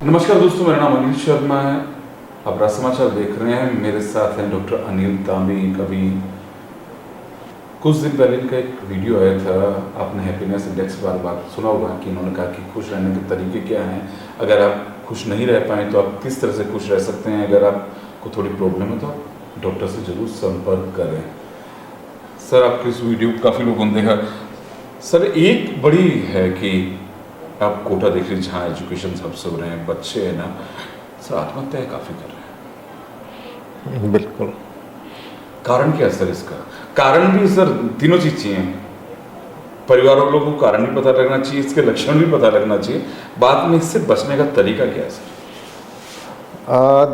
नमस्कार दोस्तों, मेरा नाम अनिल शर्मा है। आप राज समाचार देख रहे हैं। मेरे साथ हैं डॉक्टर अनिल तांबी। कभी कुछ दिन पहले इनका एक वीडियो आया था, आपने हैप्पीनेस इंडेक्स बार बार सुना होगा कि इन्होंने कहा कि खुश रहने के तरीके क्या हैं। अगर आप खुश नहीं रह पाएँ तो आप किस तरह से खुश रह सकते हैं। अगर आपको थोड़ी प्रॉब्लम है तो आप डॉक्टर से ज़रूर संपर्क करें। सर, आपके इस वीडियो को काफ़ी लोगों ने देखा। सर, एक बड़ी है कि आप कोटा देख लीजिए, जहाँ एजुकेशन सबसे हो रहे हैं, बच्चे हैं ना सर, आत्महत्याएं काफ़ी कर रहे हैं। बिल्कुल। कारण क्या है सर इसका? कारण भी सर तीनों चीज़ चाहिए। परिवार वालों को कारण भी पता लगना चाहिए, इसके लक्षण भी पता लगना चाहिए। बाद में इससे बचने का तरीका क्या है सर?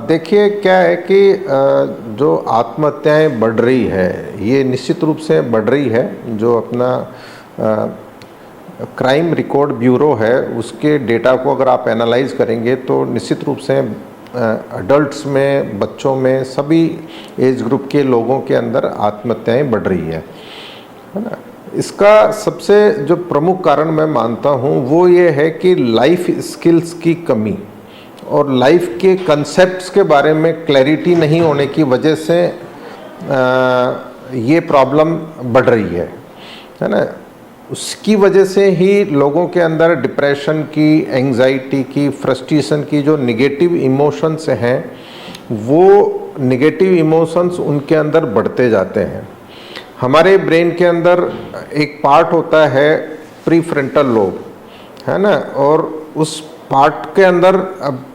देखिए, क्या है कि जो आत्महत्याएं बढ़ रही है, ये निश्चित रूप से बढ़ रही है। जो अपना क्राइम रिकॉर्ड ब्यूरो है, उसके डेटा को अगर आप एनालाइज करेंगे तो निश्चित रूप से अडल्ट्स में, बच्चों में, सभी एज ग्रुप के लोगों के अंदर आत्महत्याएं बढ़ रही है ना। इसका सबसे जो प्रमुख कारण मैं मानता हूँ वो ये है कि लाइफ स्किल्स की कमी और लाइफ के कंसेप्ट्स के बारे में क्लैरिटी नहीं होने की वजह से ये प्रॉब्लम बढ़ रही है ना। उसकी वजह से ही लोगों के अंदर डिप्रेशन की, एंजाइटी की, फ्रस्ट्रेशन की जो निगेटिव इमोशंस हैं, वो निगेटिव इमोशंस उनके अंदर बढ़ते जाते हैं। हमारे ब्रेन के अंदर एक पार्ट होता है प्रीफ्रंटल लोब, है ना, और उस पार्ट के अंदर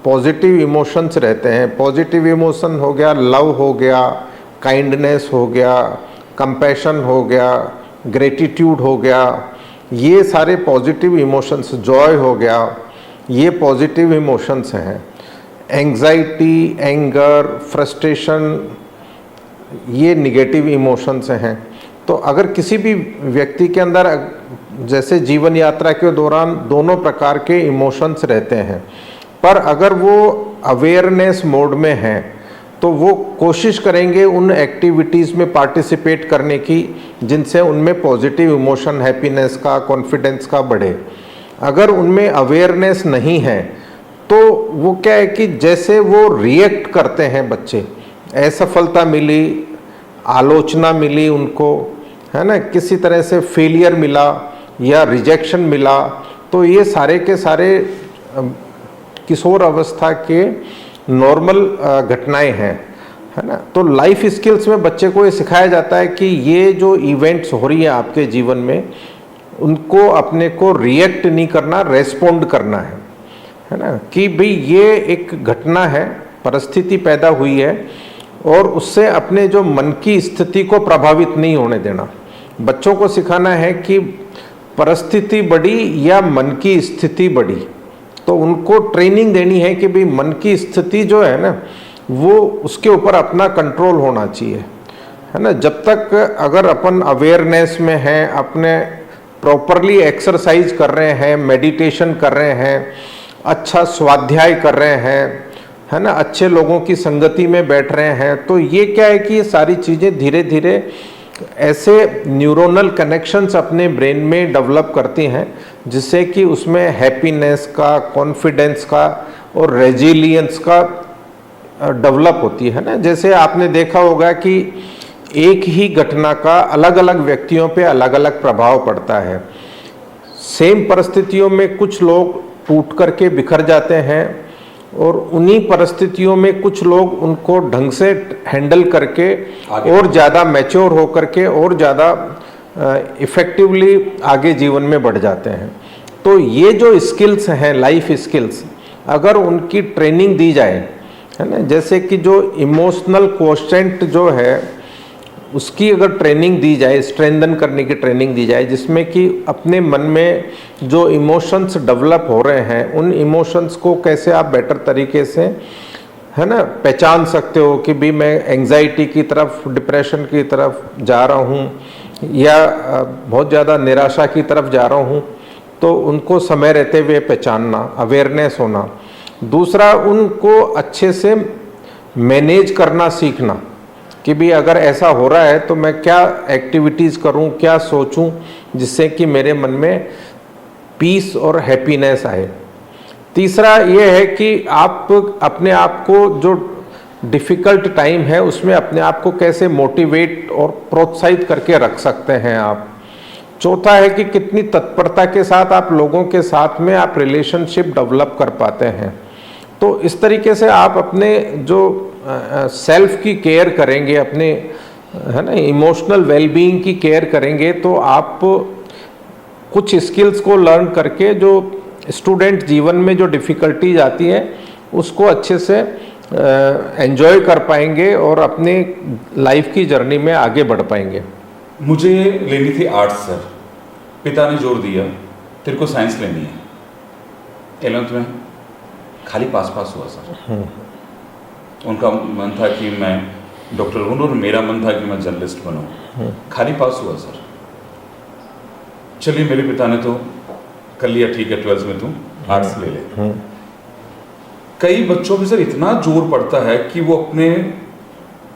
पॉजिटिव इमोशंस रहते हैं। पॉजिटिव इमोशन हो गया लव, हो गया काइंडनेस, हो गया कंपैशन, हो गया ग्रेटिट्यूड, हो गया। ये सारे पॉजिटिव इमोशंस, जॉय हो गया, ये पॉजिटिव इमोशंस हैं। एंग्जाइटी, एंगर, फ्रस्ट्रेशन, ये निगेटिव इमोशंस हैं। तो अगर किसी भी व्यक्ति के अंदर जैसे जीवन यात्रा के दौरान दोनों प्रकार के इमोशंस रहते हैं, पर अगर वो अवेयरनेस मोड में हैं तो वो कोशिश करेंगे उन एक्टिविटीज़ में पार्टिसिपेट करने की जिनसे उनमें पॉजिटिव इमोशन, हैप्पीनेस का, कॉन्फिडेंस का बढ़े। अगर उनमें अवेयरनेस नहीं है तो वो क्या है कि जैसे वो रिएक्ट करते हैं बच्चे, असफलता मिली, आलोचना मिली उनको, है ना, किसी तरह से फेलियर मिला या रिजेक्शन मिला, तो ये सारे के सारे किशोर अवस्था के नॉर्मल घटनाएं हैं, है ना। तो लाइफ स्किल्स में बच्चे को ये सिखाया जाता है कि ये जो इवेंट्स हो रही है आपके जीवन में, उनको अपने को रिएक्ट नहीं करना, रेस्पोंड करना है ना। कि भाई ये एक घटना है, परिस्थिति पैदा हुई है और उससे अपने जो मन की स्थिति को प्रभावित नहीं होने देना। बच्चों को सिखाना है कि परिस्थिति बढ़ी या मन की स्थिति बढ़ी, तो उनको ट्रेनिंग देनी है कि भाई मन की स्थिति जो है ना, वो उसके ऊपर अपना कंट्रोल होना चाहिए, है ना। जब तक अगर अपन अवेयरनेस में हैं, अपने प्रॉपरली एक्सरसाइज कर रहे हैं, मेडिटेशन कर रहे हैं, अच्छा स्वाध्याय कर रहे हैं, है ना, अच्छे लोगों की संगति में बैठ रहे हैं, तो ये क्या है कि ये सारी चीज़ें धीरे धीरे ऐसे न्यूरोनल कनेक्शंस अपने ब्रेन में डेवलप करती हैं जिससे कि उसमें हैप्पीनेस का, कॉन्फिडेंस का और रेजिलियंस का डेवलप होती है ना। जैसे आपने देखा होगा कि एक ही घटना का अलग अलग व्यक्तियों पे अलग अलग प्रभाव पड़ता है। सेम परिस्थितियों में कुछ लोग टूट करके बिखर जाते हैं और उन्हीं परिस्थितियों में कुछ लोग उनको ढंग से हैंडल करके और ज़्यादा मैच्योर हो करके और ज़्यादा इफ़ेक्टिवली आगे जीवन में बढ़ जाते हैं। तो ये जो स्किल्स हैं, लाइफ स्किल्स, अगर उनकी ट्रेनिंग दी जाए, है ना, जैसे कि जो इमोशनल क्वोशेंट जो है उसकी अगर ट्रेनिंग दी जाए, स्ट्रेंथन करने की ट्रेनिंग दी जाए, जिसमें कि अपने मन में जो इमोशंस डेवलप हो रहे हैं उन इमोशंस को कैसे आप बेटर तरीके से, है ना, पहचान सकते हो कि भी मैं एंग्जाइटी की तरफ, डिप्रेशन की तरफ जा रहा हूँ या बहुत ज़्यादा निराशा की तरफ जा रहा हूँ, तो उनको समय रहते हुए पहचानना, अवेयरनेस होना। दूसरा, उनको अच्छे से मैनेज करना सीखना कि भी अगर ऐसा हो रहा है तो मैं क्या एक्टिविटीज़ करूं, क्या सोचूं जिससे कि मेरे मन में पीस और हैप्पीनेस आए। तीसरा ये है कि आप अपने आप को जो डिफ़िकल्ट टाइम है उसमें अपने आप को कैसे मोटिवेट और प्रोत्साहित करके रख सकते हैं आप। चौथा है कि कितनी तत्परता के साथ आप लोगों के साथ में आप रिलेशनशिप डेवलप कर पाते हैं। तो इस तरीके से आप अपने जो सेल्फ की केयर करेंगे, अपने है ना इमोशनल वेलबीइंग की केयर करेंगे, तो आप कुछ स्किल्स को लर्न करके जो स्टूडेंट जीवन में जो डिफ़िकल्टीज आती हैं उसको अच्छे से एंजॉय कर पाएंगे और अपने लाइफ की जर्नी में आगे बढ़ पाएंगे। मुझे लेनी थी आर्ट्स सर, पिता ने जोर दिया तेरे को साइंस लेनी है। 11th में खाली पास हुआ सर। उनका मन था कि मैं डॉक्टर बनूं और मेरा मन था कि मैं जर्नलिस्ट बनूं। खाली पास हुआ सर। चलिए मेरे पिता ने तो कर लिया, ठीक है 12th में तू आर्ट्स ले ले। कई बच्चों पे सर इतना जोर पड़ता है कि वो अपने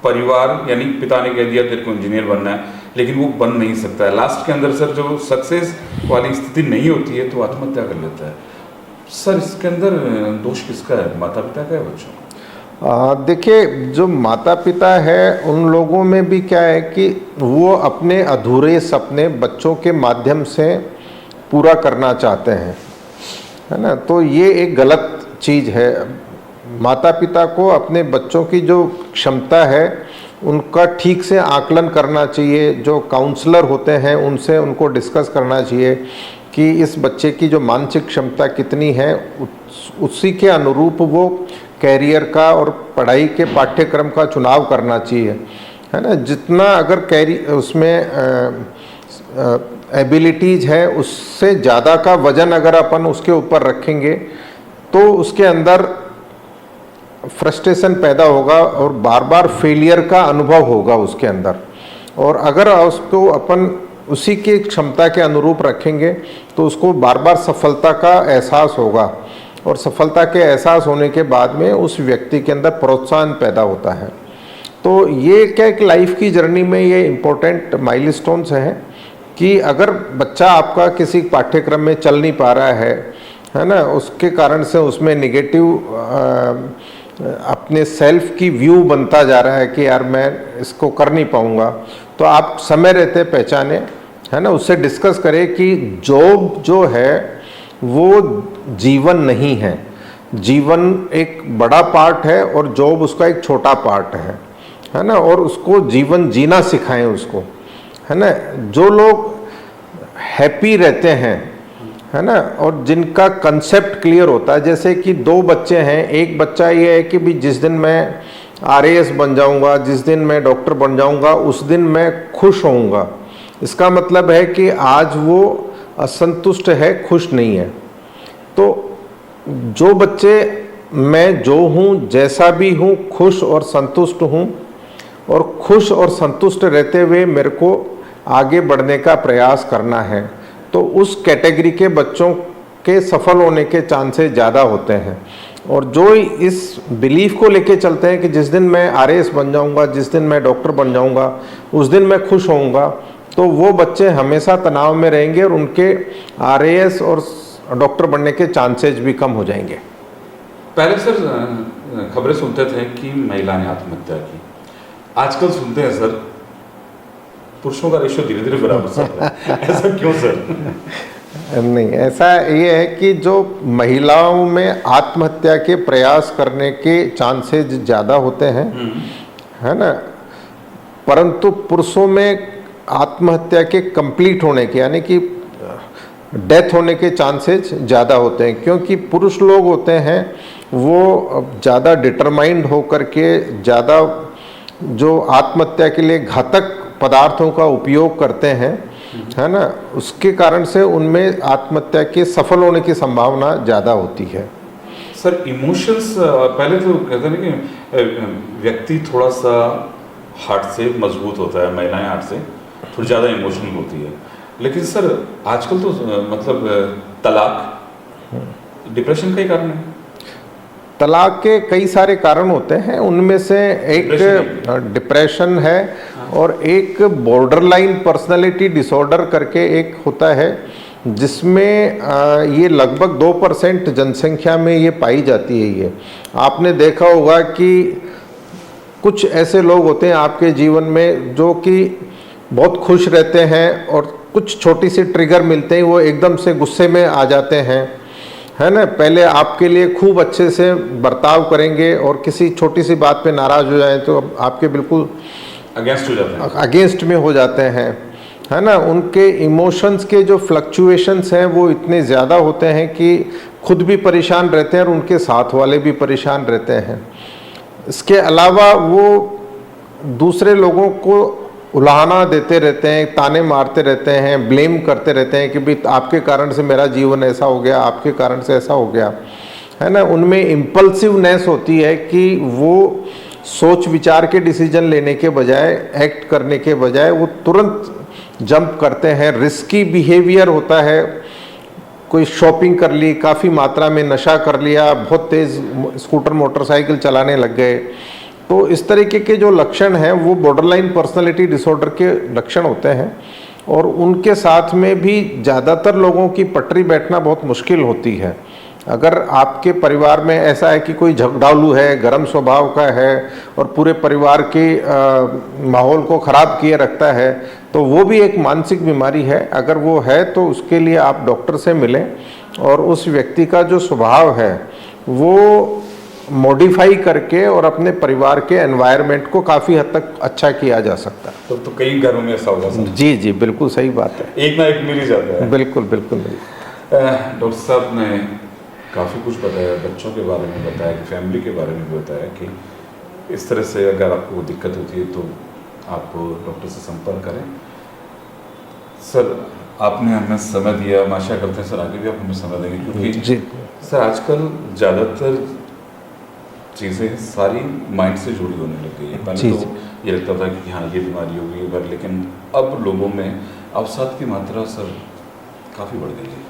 परिवार यानी पिता ने कह दिया तेरे को इंजीनियर बनना है, लेकिन वो बन नहीं सकता है। लास्ट के अंदर सर जो सक्सेस वाली स्थिति नहीं होती है तो आत्महत्या कर लेता है। सर इसके अंदर दोष किसका है, माता पिता का है बच्चों का? देखिए, जो माता पिता है उन लोगों में भी क्या है कि वो अपने अधूरे सपने बच्चों के माध्यम से पूरा करना चाहते हैं, है ना। तो ये एक गलत चीज़ है। माता पिता को अपने बच्चों की जो क्षमता है उनका ठीक से आकलन करना चाहिए। जो काउंसलर होते हैं उनसे उनको डिस्कस करना चाहिए कि इस बच्चे की जो मानसिक क्षमता कितनी है, उसी के अनुरूप वो कैरियर का और पढ़ाई के पाठ्यक्रम का चुनाव करना चाहिए, है ना। जितना अगर उसमें एबिलिटीज़ है उससे ज़्यादा का वजन अगर अपन उसके ऊपर रखेंगे तो उसके अंदर फ्रस्ट्रेशन पैदा होगा और बार बार फेलियर का अनुभव होगा उसके अंदर। और अगर उसको अपन उसी की क्षमता के अनुरूप रखेंगे तो उसको बार बार सफलता का एहसास होगा और सफलता के एहसास होने के बाद में उस व्यक्ति के अंदर प्रोत्साहन पैदा होता है। तो ये क्या एक लाइफ की जर्नी में ये इम्पोर्टेंट माइलस्टोन्स हैं कि अगर बच्चा आपका किसी पाठ्यक्रम में चल नहीं पा रहा है ना, उसके कारण से उसमें निगेटिव अपने सेल्फ की व्यू बनता जा रहा है कि यार मैं इसको कर नहीं पाऊँगा, तो आप समय रहते पहचाने, है ना, उससे डिस्कस करें कि जॉब जो है वो जीवन नहीं है। जीवन एक बड़ा पार्ट है और जॉब उसका एक छोटा पार्ट है ना। और उसको जीवन जीना सिखाएं उसको, है ना। जो लोग हैप्पी रहते हैं, है ना, और जिनका कंसेप्ट क्लियर होता है, जैसे कि दो बच्चे हैं, एक बच्चा ये है कि भी जिस दिन मैं RAS बन जाऊंगा, जिस दिन मैं डॉक्टर बन जाऊंगा, उस दिन मैं खुश होऊंगा। इसका मतलब है कि आज वो असंतुष्ट है, खुश नहीं है। तो जो बच्चे मैं जो हूँ, जैसा भी हूँ, खुश और संतुष्ट हूँ और खुश और संतुष्ट रहते हुए मेरे को आगे बढ़ने का प्रयास करना है, तो उस कैटेगरी के बच्चों के सफल होने के चांसेस ज़्यादा होते हैं। और जो इस बिलीफ को लेके चलते हैं कि जिस दिन मैं RAS बन जाऊंगा, जिस दिन मैं डॉक्टर बन जाऊंगा, उस दिन मैं खुश होऊंगा, तो वो बच्चे हमेशा तनाव में रहेंगे और उनके RAS और डॉक्टर बनने के चांसेस भी कम हो जाएंगे। पहले सर खबरें सुनते थे कि महिला ने आत्महत्या की, आजकल सुनते हैं सर पुरुषों का रेशियो धीरे धीरे बराबर चल रहा है। ऐसा क्यों सर? नहीं, ऐसा ये है कि जो महिलाओं में आत्महत्या के प्रयास करने के चांसेस ज़्यादा होते हैं, है ना, परंतु पुरुषों में आत्महत्या के कंप्लीट होने के यानी कि डेथ होने के चांसेस ज़्यादा होते हैं। क्योंकि पुरुष लोग होते हैं वो ज़्यादा डिटरमाइंड होकर के ज़्यादा जो आत्महत्या के लिए घातक पदार्थों का उपयोग करते हैं, है ना, उसके कारण से उनमें आत्महत्या के सफल होने की संभावना ज़्यादा होती है। सर इमोशंस पहले तो कहते हैं कि व्यक्ति थोड़ा सा हार्ट से मजबूत होता है, महिलाएं हार्ट से थोड़ी ज़्यादा इमोशनल होती है, लेकिन सर आजकल तो मतलब तलाक डिप्रेशन का ही कारण है। तलाक के कई सारे कारण होते हैं, उनमें से एक डिप्रेशन है और एक बॉर्डरलाइन पर्सनालिटी डिसऑर्डर करके एक होता है जिसमें ये लगभग 2% जनसंख्या में ये पाई जाती है। ये आपने देखा होगा कि कुछ ऐसे लोग होते हैं आपके जीवन में जो कि बहुत खुश रहते हैं और कुछ छोटी सी ट्रिगर मिलते ही वो एकदम से गुस्से में आ जाते हैं, है ना। पहले आपके लिए खूब अच्छे से बर्ताव करेंगे और किसी छोटी सी बात पे नाराज़ हो जाएं तो आपके बिल्कुल अगेंस्ट हो जाते हैं, अगेंस्ट में हो जाते हैं, है ना। उनके इमोशंस के जो फ्लक्चुएशंस हैं वो इतने ज़्यादा होते हैं कि खुद भी परेशान रहते हैं और उनके साथ वाले भी परेशान रहते हैं। इसके अलावा वो दूसरे लोगों को उलाहना देते रहते हैं, ताने मारते रहते हैं, ब्लेम करते रहते हैं कि भाई आपके कारण से मेरा जीवन ऐसा हो गया, आपके कारण से ऐसा हो गया, है ना। उनमें इम्पल्सिवनेस होती है कि वो सोच विचार के डिसीजन लेने के बजाय, एक्ट करने के बजाय वो तुरंत जंप करते हैं। रिस्की बिहेवियर होता है, कोई शॉपिंग कर ली, काफ़ी मात्रा में नशा कर लिया, बहुत तेज़ स्कूटर मोटरसाइकिल चलाने लग गए। तो इस तरीके के जो लक्षण हैं वो बॉर्डरलाइन पर्सनालिटी डिसऑर्डर के लक्षण होते हैं और उनके साथ में भी ज़्यादातर लोगों की पटरी बैठना बहुत मुश्किल होती है। अगर आपके परिवार में ऐसा है कि कोई झगड़ालू है, गर्म स्वभाव का है और पूरे परिवार के माहौल को ख़राब किए रखता है, तो वो भी एक मानसिक बीमारी है। अगर वो है तो उसके लिए आप डॉक्टर से मिलें और उस व्यक्ति का जो स्वभाव है वो मॉडिफाई करके और अपने परिवार के एनवायरनमेंट को काफ़ी हद तक अच्छा किया जा सकता है। तो कई घरों में ऐसा होगा सर। जी जी, बिल्कुल सही बात है। एक ना एक मिल ही जाता है। बिल्कुल बिल्कुल। डॉक्टर साहब ने काफ़ी कुछ बताया, बच्चों के बारे में बताया, कि फैमिली के बारे में भी बताया कि इस तरह से अगर आपको दिक्कत होती है तो आप डॉक्टर से संपर्क करें। सर आपने हमें समय दिया, मैं आशा करते हैं सर आगे भी आप हमें समय देंगे, क्योंकि जी सर आजकल ज़्यादातर चीज़ें सारी माइंड से जुड़ी होने लग गई है। पहले तो ये लगता था कि हाँ ये बीमारी होगी, पर लेकिन अब लोगों में अवसाद की मात्रा सर काफ़ी बढ़ गई है।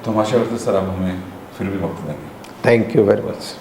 तो हम आशा करते हैं सर आप हमें फिर भी वक्त देंगे। Thank you very much.